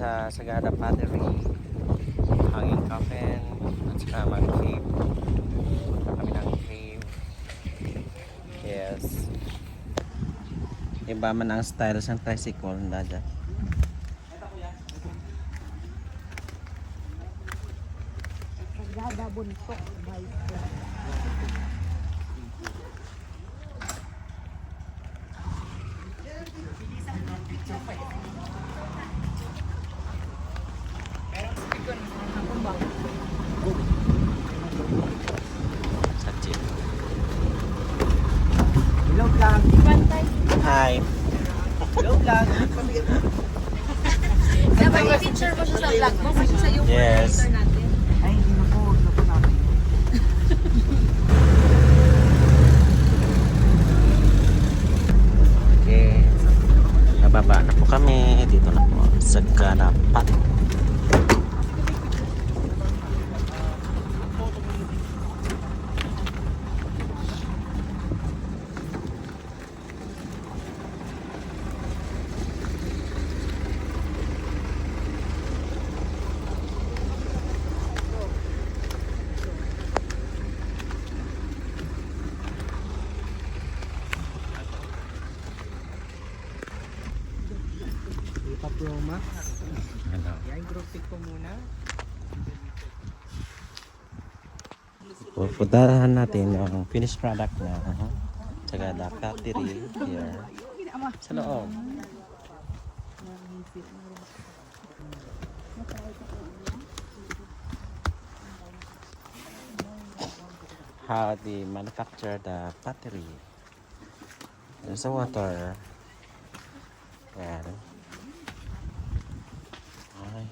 sa Sagada Pottery, hanging coffin, at saka mag-cave. Kami ng cave. Yes. Iba man ang style ng tricycle, dada. Sagada buntok. Hello vlog. Hi. Hello vlog. Dapat i-feature mo siya sa vlog mo kasi sa yung Yes. moderator natin. Ay, hindi na po. Huwag na po namin. Okay. Nababa na po kami. Dito na po. Sagada Pottery. Di pa Pro Max. Ano? Yan, group pick ko muna. Pupuntahan natin yung finished product na Sagada Pottery here sa loob. How they manufacture the pottery. There's a water. Well, ay.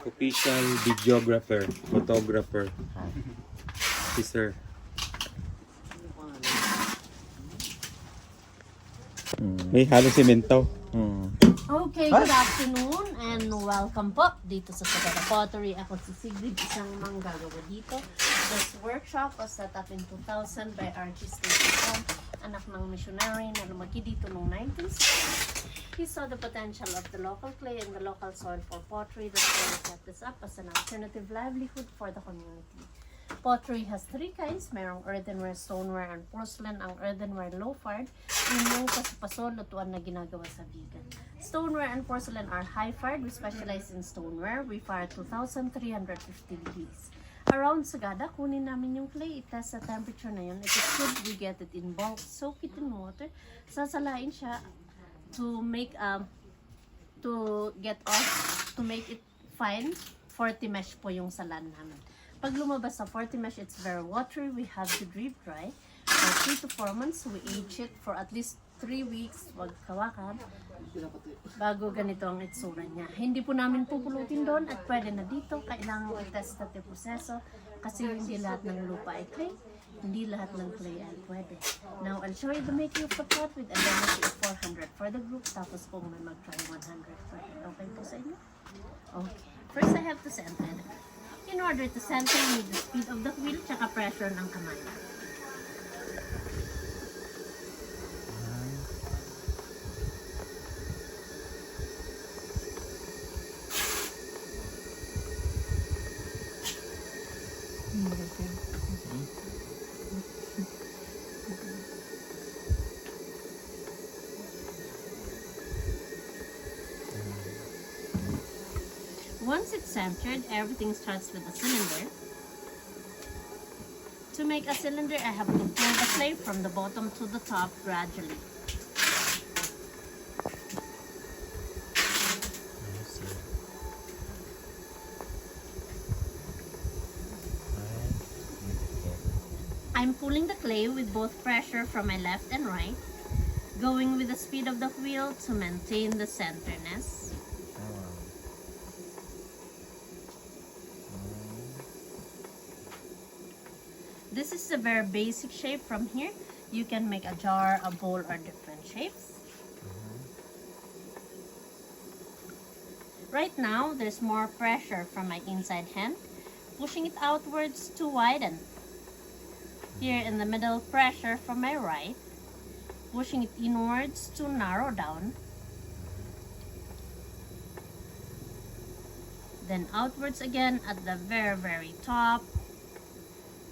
Official videographer, photographer, si sir. May halo semento. Okay, good afternoon and welcome po dito sa Sagada Pottery. Ako si Siegrid, isang manggagawa dito. This workshop was set up in 2000 by artisans, anak ng missionary na lumaki dito noong 1960. He saw the potential of the local clay and the local soil for pottery. That's why he set this up as an alternative livelihood for the community. Pottery has three kinds. Merong earthenware, stoneware, and porcelain. Ang earthenware low-fired, yun yung paso-paso, lutuan na ginagawa sa vegan. Stoneware and porcelain are high-fired. We specialize in stoneware. We fire 2,350 degrees. Around Sagada, kunin namin yung clay. I-test sa temperature na yun. If it's good, we get it in bulk. Soak it in water. Sasalain siya to make to make it fine. 40 mesh po yung salan namin. Pag lumabas sa 40 mesh, it's very watery. We have to drip dry for 3 to 4 months. We age it for at least 3 weeks. Wag kawakan. Bago ganito ang itsura niya. Hindi po namin pupulutin doon at pwede na dito. Kailangan i-test natin proseso kasi hindi lahat ng lupa ay clay. Hindi lahat ng clay ay pwede. Now, I'll show you the making of the pot with a density of 400 for the group. Tapos kung may mag-try 100 for it. Okay po sa inyo? Okay. First, I have to center it. In order to center, you need the speed of the wheel tsaka pressure ng kamay. Once it's centered, everything starts with a cylinder. To make a cylinder, I have to pull the clay from the bottom to the top gradually. I'm pulling the clay with both pressure from my left and right, going with the speed of the wheel to maintain the centerness. This is a very basic shape. From here, you can make a jar, a bowl, or different shapes. Right now, there's more pressure from my inside hand, pushing it outwards to widen. Here in the middle, pressure from my right. pushing it inwards to narrow down. Then outwards again at the very, very top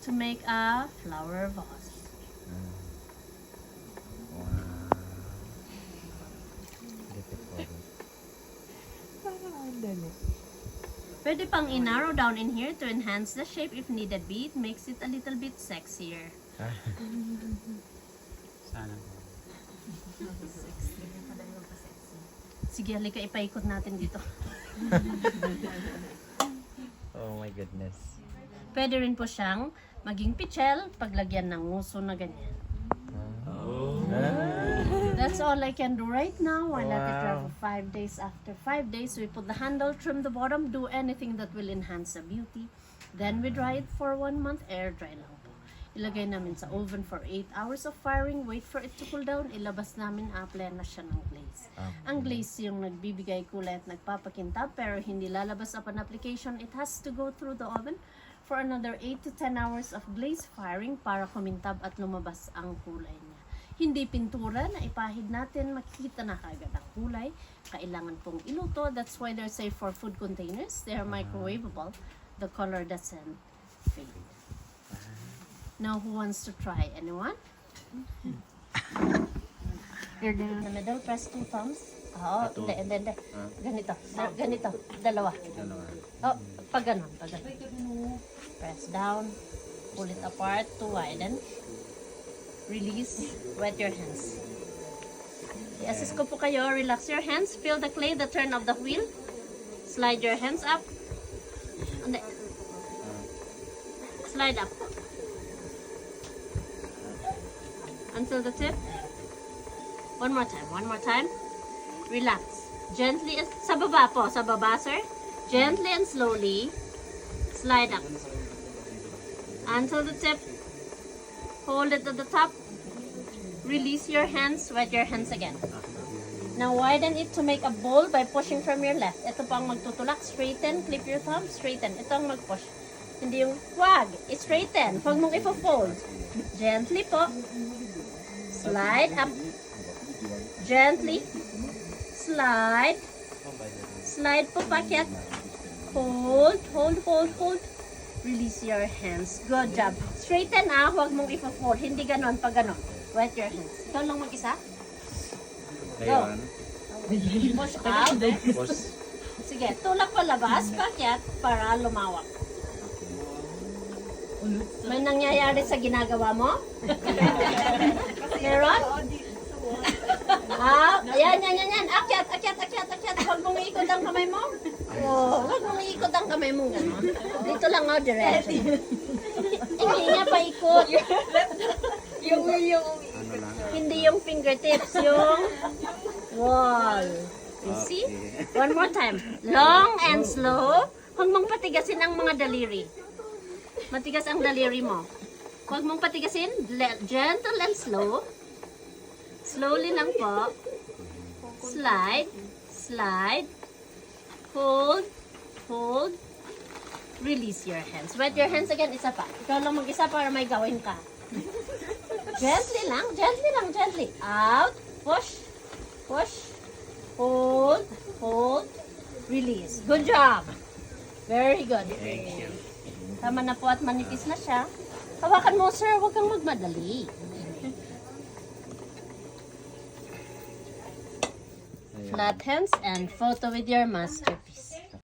to make a flower vase. Wow. Beautiful. Pwede pang i-narrow down in here to enhance the shape if needed be. It makes it a little bit sexier. Sana. Sige, halika, ipaikot natin dito. Oh my goodness. Pwede rin po siyang maging pichel paglagyan ng nguso na ganyan. That's all I can do right now. I let it dry for 5 days. After 5 days, we put the handle, trim the bottom, do anything that will enhance the beauty. Then we dry it for 1 month, air dry lang po. Ilagay namin sa oven for 8 hours of firing, wait for it to cool down, ilabas namin, apply na siya ng glaze. Ang glaze yung nagbibigay kulay at nagpapakintab, pero hindi lalabas upon application. It has to go through the oven for another 8 to 10 hours of glaze firing para kumintab at lumabas ang kulay niya. Hindi pintura na ipahid natin, makikita na kagad ang kulay. Kailangan pong iluto. That's why they're safe for food containers. They're microwavable. The color doesn't fade. Now, who wants to try? Anyone? You're in the middle, press 2 thumbs. Oh, hindi. Ganito. Ganito. Dalawa. Oh, pag ganon. Press down. Pull it apart to widen. Release. Wet your hands. I-assist ko po kayo. Relax your hands. Feel the clay, the turn of the wheel. Slide your hands up. Hindi. Slide up. Until the tip. One more time. Relax. Gently. Sa baba po. Sa baba, sir. Gently and slowly. Slide up. Until the tip. Hold it at the top. Release your hands. Wet your hands again. Now widen it to make a bowl by pushing from your left. Ito po ang magtutulak. Straighten. Clip your thumb. Straighten. Ito ang mag-push. Hindi yung wag. Straighten. Huwag mong ipo-fold. Gently po. Slide up. Gently. Slide. Slide po packet. Hold. Release your hands. Good job. Straighten huwag mong ipo-fold. Hindi ganon, pag ganon. Wet your hands. Ikaw lang mag-isa? Go. Push out. Sige, tulak pa labas, packet, para lumawak. May nangyayari sa ginagawa mo? Meron? Yan. Akyat. Huwag mong iikot ang kamay mo. Huwag mong iikot ang kamay mo. Gano'n. Dito lang diretso. Hindi niya paikot. Hindi yung fingertips, yung wall. You see? One more time. Long and slow. Huwag mong patigasin ang mga daliri. Matigas ang daliri mo. Huwag mong patigasin. Gentle and slow. Slowly lang po. Slide. Hold. Release your hands. Wet your hands again. Isa pa. Ikaw lang mag-isa para may gawin ka. Gently lang. Out. Push. Hold. Release. Good job. Very good. Thank you. Tama na po at manipis na siya. Hawakan mo, sir. Huwag kang magmadali. Flat hands and photo with your masterpiece.